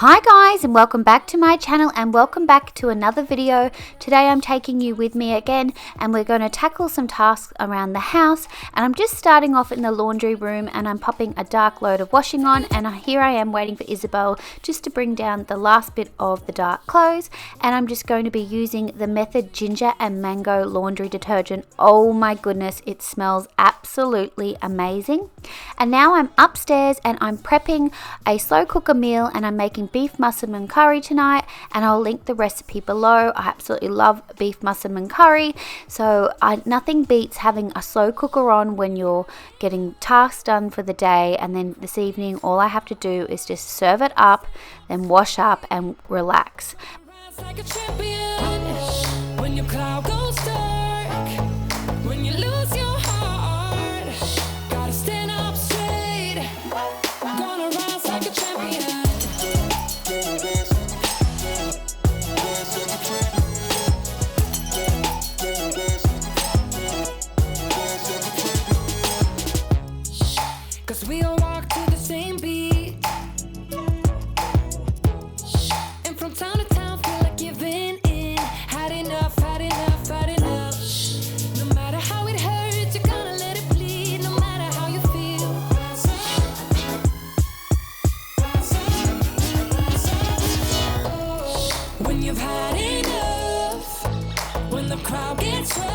Hi guys, and welcome back to my channel and welcome back to another video. Today I'm taking you with me again and we're going to tackle some tasks around the house, and I'm just starting off in the laundry room and I'm popping a dark load of washing on, and here I am waiting for Isabel just to bring down the last bit of the dark clothes, and I'm just going to be using the Method Ginger and Mango laundry detergent. Oh my goodness, it smells absolutely amazing. And now I'm upstairs and I'm prepping a slow cooker meal, and I'm making beef massaman curry tonight, and I'll link the recipe below. I absolutely love beef massaman curry, so nothing beats having a slow cooker on when you're getting tasks done for the day, and then this evening all I have to do is just serve it up, then wash up and relax. Like a champion, when your cloud goes dark, when you lose your heart, gotta stand up straight, gonna rise like a champion. Cause we all walk to the same beat, and from town to town feel like giving in. Had enough, had enough, had enough. No matter how it hurts, you're gonna let it bleed. No matter how you feel, when you've had enough, when the crowd gets rough.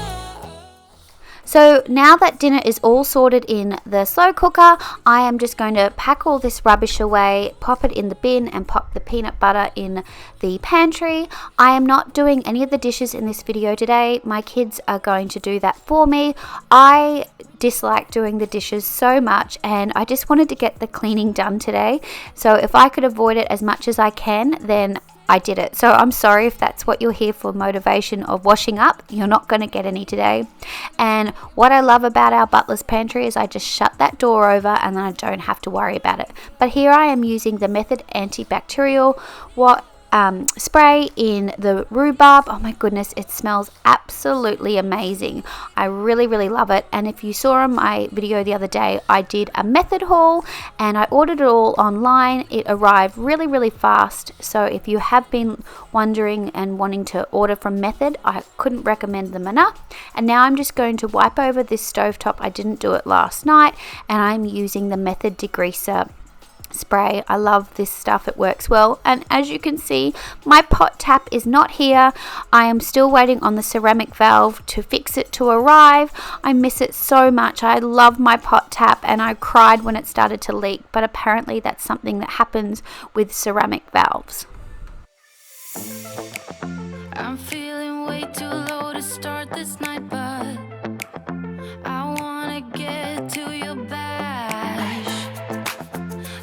So now that dinner is all sorted in the slow cooker, I am just going to pack all this rubbish away, pop it in the bin and pop the peanut butter in the pantry. I am not doing any of the dishes in this video today. My kids are going to do that for me. I dislike doing the dishes so much, and I just wanted to get the cleaning done today. So if I could avoid it as much as I can, then I did it. So I'm sorry if that's what you're here for, motivation of washing up. You're not going to get any today. And what I love about our butler's pantry is I just shut that door over and then I don't have to worry about it. But here I am using the Method antibacterial spray in the rhubarb. Oh my goodness, it smells absolutely amazing. I really love it. And if you saw on my video the other day, I did a Method haul and I ordered it all online. It arrived really fast. So if you have been wondering and wanting to order from Method, I couldn't recommend them enough. And now I'm just going to wipe over this stovetop. I didn't do it last night, and I'm using the Method degreaser spray. I love this stuff, it works well. And as you can see, my pot tap is not here. I am still waiting on the ceramic valve to fix it to arrive. I miss it so much. I love my pot tap and I cried when it started to leak, but apparently that's something that happens with ceramic valves. I'm feeling way too low to start this night, but I wanna get to your bash.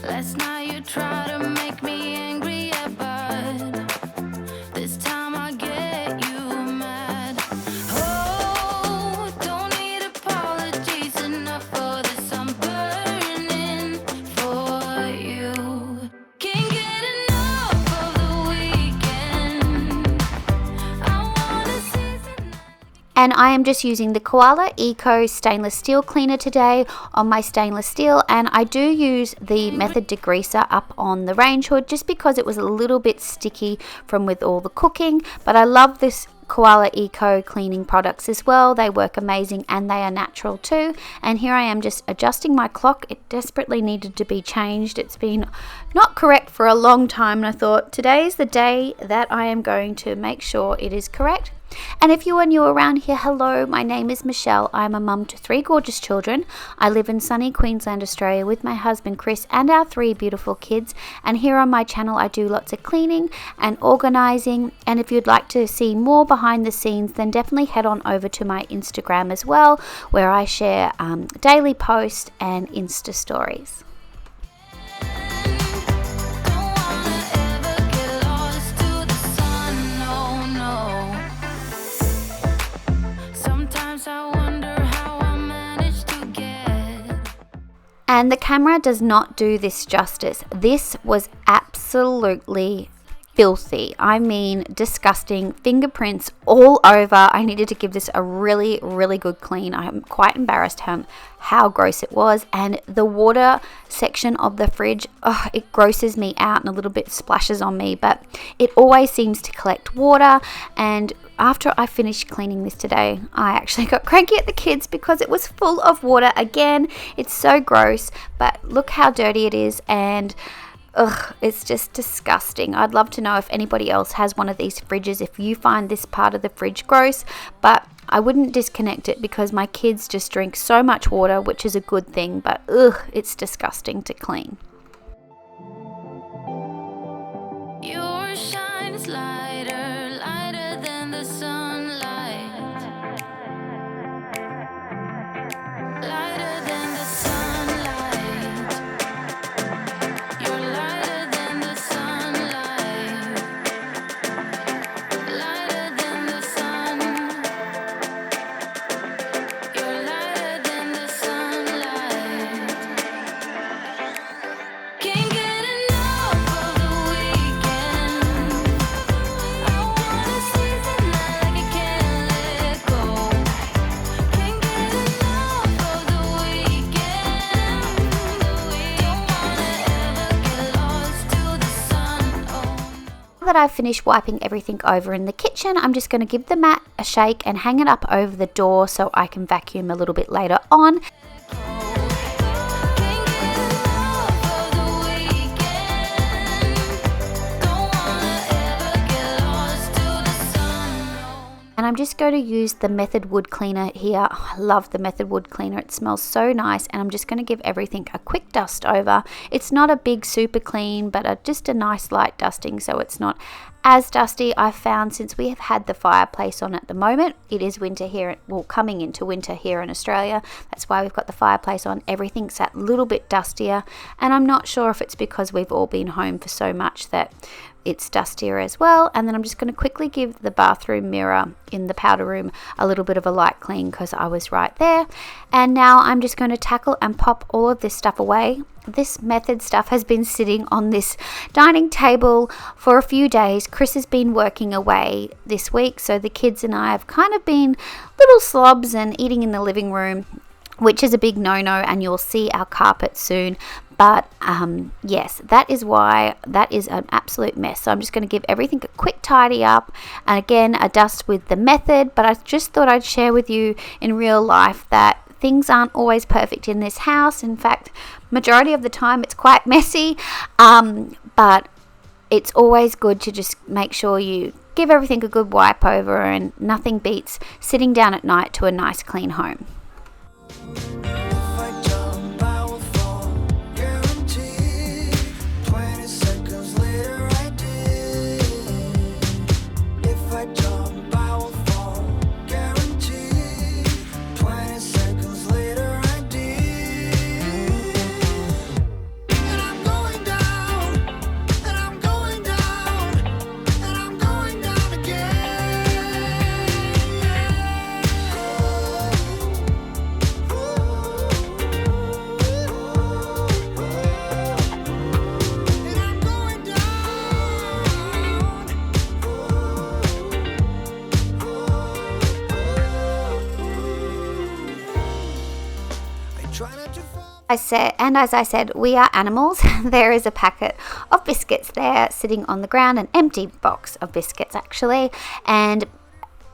Last night you tried to make me angry, yeah, but this time I get you mad. Oh, don't need apologies enough for this. I'm burning for you. Can't get enough of the weekend. I wanna season. And I am just using the Koala Eco stainless steel cleaner today on my stainless steel, and I do use the Method degreaser up on the range hood just because it was a little bit sticky from with all the cooking. But I love this Koala Eco cleaning products as well. They work amazing and they are natural too. And here I am just adjusting my clock. It desperately needed to be changed. It's been not correct for a long time, and I thought today's the day that I am going to make sure it is correct. And if you are new around here, hello, my name is Michelle. I'm a mum to 3 gorgeous children. I live in sunny Queensland, Australia with my husband Chris and our 3 beautiful kids. And here on my channel I do lots of cleaning and organising. And if you'd like to see more behind the scenes, then definitely head on over to my Instagram as well, where I share daily posts and Insta stories. And the camera does not do this justice. This was absolutely filthy. I mean, disgusting. Fingerprints all over. I needed to give this a really, really good clean. I'm quite embarrassed how gross it was. And the water section of the fridge, it grosses me out and a little bit splashes on me, but it always seems to collect water. And after I finished cleaning this today, I actually got cranky at the kids because it was full of water again. It's so gross, but look how dirty it is, and it's just disgusting. I'd love to know if anybody else has one of these fridges, if you find this part of the fridge gross, but I wouldn't disconnect it because my kids just drink so much water, which is a good thing, but it's disgusting to clean. Your shine is lighter, lighter than the sunlight. Lighter than the sunlight. You're lighter than the sunlight. Lighter than the sun. You're lighter than the sunlight. Can't get enough of the weekend. I wanna seize the night like I can't let go. Can't get enough of the weekend. Don't wanna ever get lost to the sun. Now that I've finished wiping everything over in the kitchen, I'm just going to give the mat a shake and hang it up over the door so I can vacuum a little bit later on. And I'm just going to use the Method Wood Cleaner here. I love the Method Wood Cleaner. It smells so nice, and I'm just going to give everything a quick dust over. It's not a big super clean, but just a nice light dusting, so it's not as dusty. I've found since we have had the fireplace on at the moment, it is winter here, well, coming into winter here in Australia. That's why we've got the fireplace on. Everything's that little bit dustier, and I'm not sure if it's because we've all been home for so much that it's dustier as well. And then I'm just going to quickly give the bathroom mirror in the powder room a little bit of a light clean because I was right there. And now I'm just going to tackle and pop all of this stuff away. This Method stuff has been sitting on this dining table for a few days. Chris has been working away this week, so the kids and I have kind of been little slobs and eating in the living room, which is a big no-no, and you'll see our carpet soon. But yes, that is why that is an absolute mess. So I'm just going to give everything a quick tidy up, and again a dust with the Method. But I just thought I'd share with you in real life that things aren't always perfect in this house. In fact, majority of the time it's quite messy, but it's always good to just make sure you give everything a good wipe over, and nothing beats sitting down at night to a nice clean home. As I said, we are animals. There is a packet of biscuits there sitting on the ground, an empty box of biscuits actually, and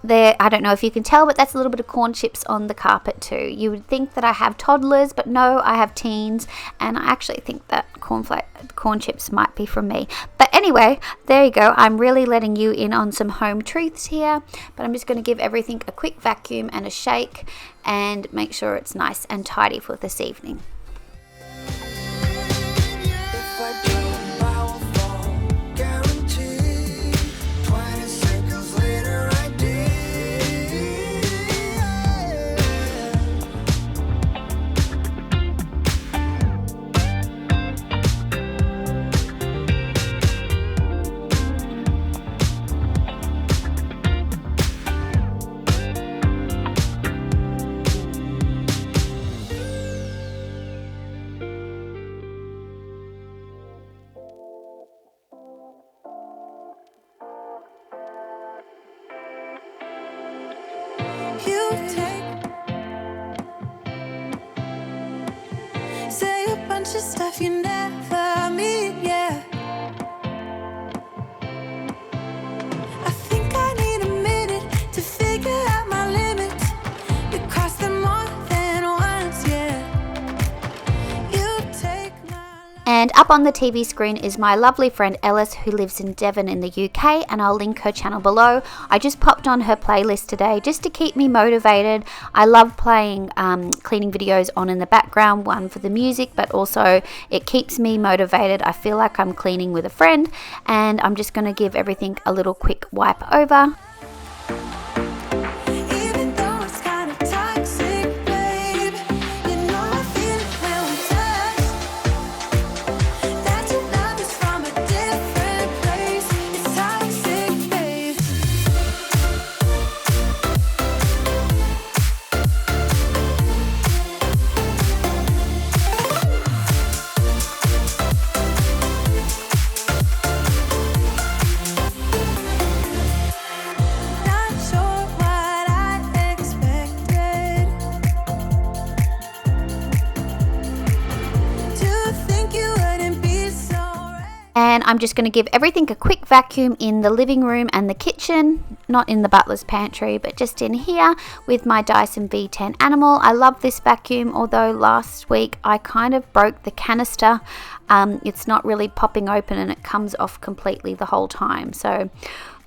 there, I don't know if you can tell, but that's a little bit of corn chips on the carpet too. You would think that I have toddlers, but no, I have teens, and I actually think that corn chips might be from me. But anyway, there you go. I'm really letting you in on some home truths here, but I'm just going to give everything a quick vacuum and a shake and make sure it's nice and tidy for this evening. of stuff you never meet, yeah. I think I need a minute to figure out my limits. We cross them more than once, yeah. You take my life. And up on the TV screen is my lovely friend Ellis, who lives in Devon in the UK, and I'll link her channel below. I just popped on her playlist today just to keep me motivated. I love playing cleaning videos on in the background, one for the music, but also it keeps me motivated. I feel like I'm cleaning with a friend, and I'm just going to give everything a little quick wipe over. Even though it's kind of toxic, babe, you know I feel it when we touch. That your love is from a different place. It's toxic, babe. Not sure what I expected. To think you wouldn't be so ready. And I'm just going to give everything a quick vacuum in the living room and the kitchen, not in the butler's pantry, but just in here with my Dyson V10 Animal. I love this vacuum, although last week I kind of broke the canister. It's not really popping open and it comes off completely the whole time. So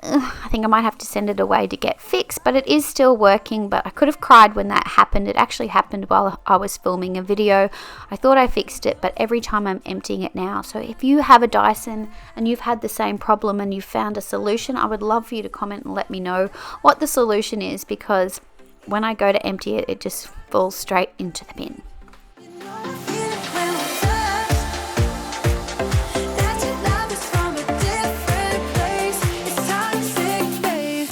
I think I might have to send it away to get fixed, but it is still working. But I could have cried when that happened. It actually happened while I was filming a video. I thought I fixed it, but every time I'm emptying it now. So if you have a Dyson and you've had the same problem and you've found a solution, I would love for you to comment and let me know what the solution is, because when I go to empty it, it just falls straight into the bin. You know I feel it when we touch. That your love is from a different place. It's toxic, babe.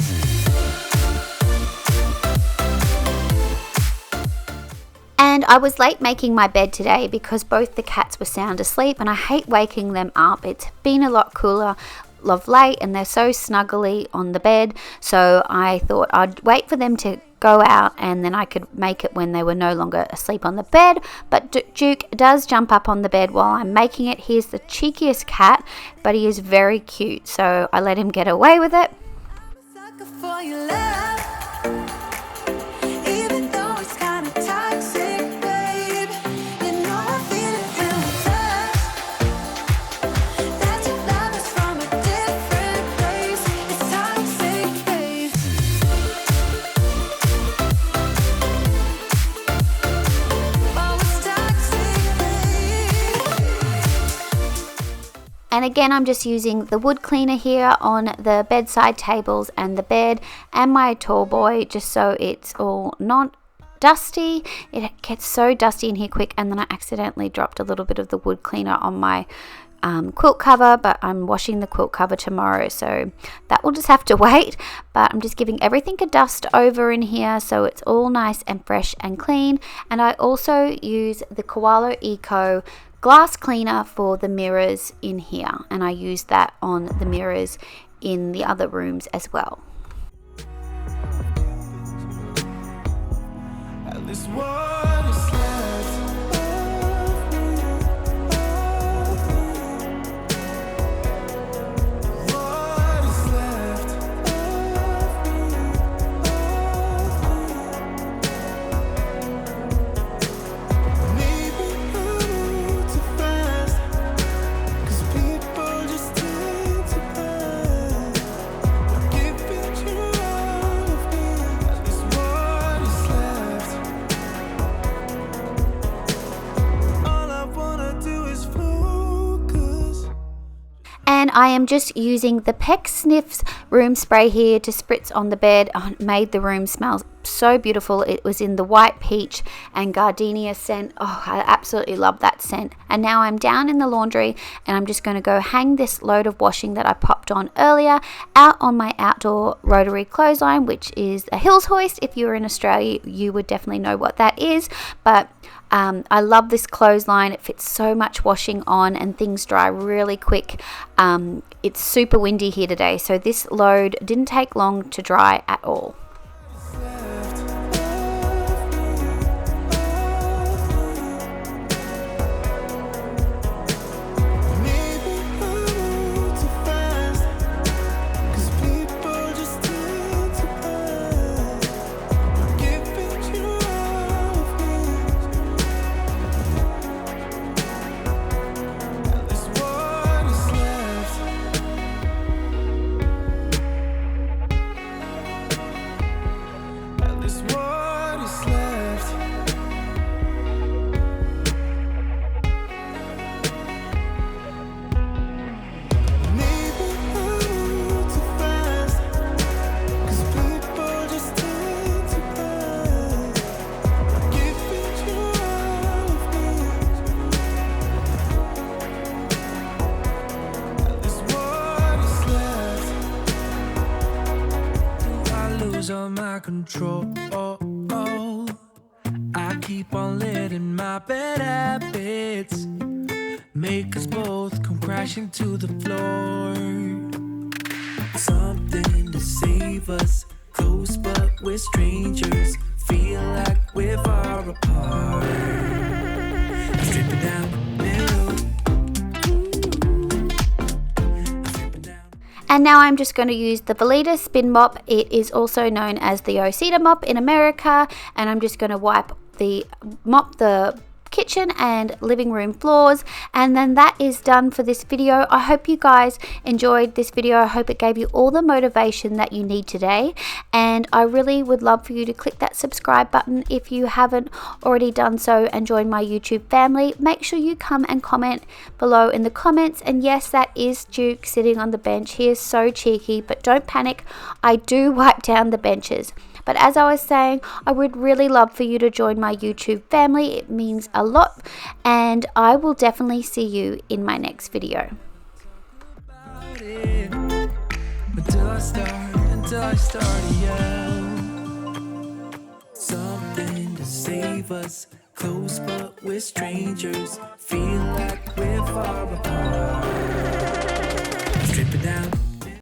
And I was late making my bed today because both the cats were sound asleep, and I hate waking them up. It's been a lot cooler of late and they're so snuggly on the bed, so I thought I'd wait for them to go out and then I could make it when they were no longer asleep on the bed. But Duke does jump up on the bed while I'm making it. He's the cheekiest cat, but he is very cute, so I let him get away with it. Sucker for your love. Even though it's kind of toxic, babe. You know I feel it when we touch. That your love is from a different place. It's toxic, babe. Oh, it's toxic, babe. And again, I'm just using the wood cleaner here on the bedside tables and the bed and my tall boy, just so it's all not dusty. It gets so dusty in here quick, and then I accidentally dropped a little bit of the wood cleaner on my quilt cover, but I'm washing the quilt cover tomorrow, so that will just have to wait. But I'm just giving everything a dust over in here so it's all nice and fresh and clean. And I also use the Koala Eco glass cleaner for the mirrors in here, and I use that on the mirrors in the other rooms as well. At least what is left of me. What is left of me. Maybe I move too fast, 'cause people just tend to pass. Give it you all of me. At least what is left. All I wanna do is focus. And I am just using the Peck Sniffs room spray here to spritz on the bed. Oh, it made the room smell so beautiful. It was in the white peach and gardenia scent. Oh, I absolutely love that scent. And now I'm down in the laundry and I'm just going to go hang this load of washing that I popped on earlier out on my outdoor rotary clothesline, which is a Hills hoist. If you're in Australia, you would definitely know what that is. But I love this clothesline. It fits so much washing on and things dry really quick. It's super windy here today, so this load didn't take long to dry at all. control. I keep on letting my bad habits make us both come crashing to the floor. Something to save us, close but we're strangers. Feel like we're far apart. I'm stripping down the middle. And now I'm just going to use the Veleda spin mop. It is also known as the Osita mop in America, and I'm just going to mop the kitchen and living room floors, and then that is done for this video. I hope you guys enjoyed this video. I hope it gave you all the motivation that you need today, and I really would love for you to click that subscribe button if you haven't already done so, and join my YouTube family. Make sure you come and comment below in the comments. And yes, that is Duke sitting on the bench. He is so cheeky, but don't panic, I do wipe down the benches. But as I was saying, I would really love for you to join my YouTube family. It means a lot, and I will definitely see you in my next video. Until I start to yell. Something to save us, close but we're strangers. Feel like we're far apart. Strip it down.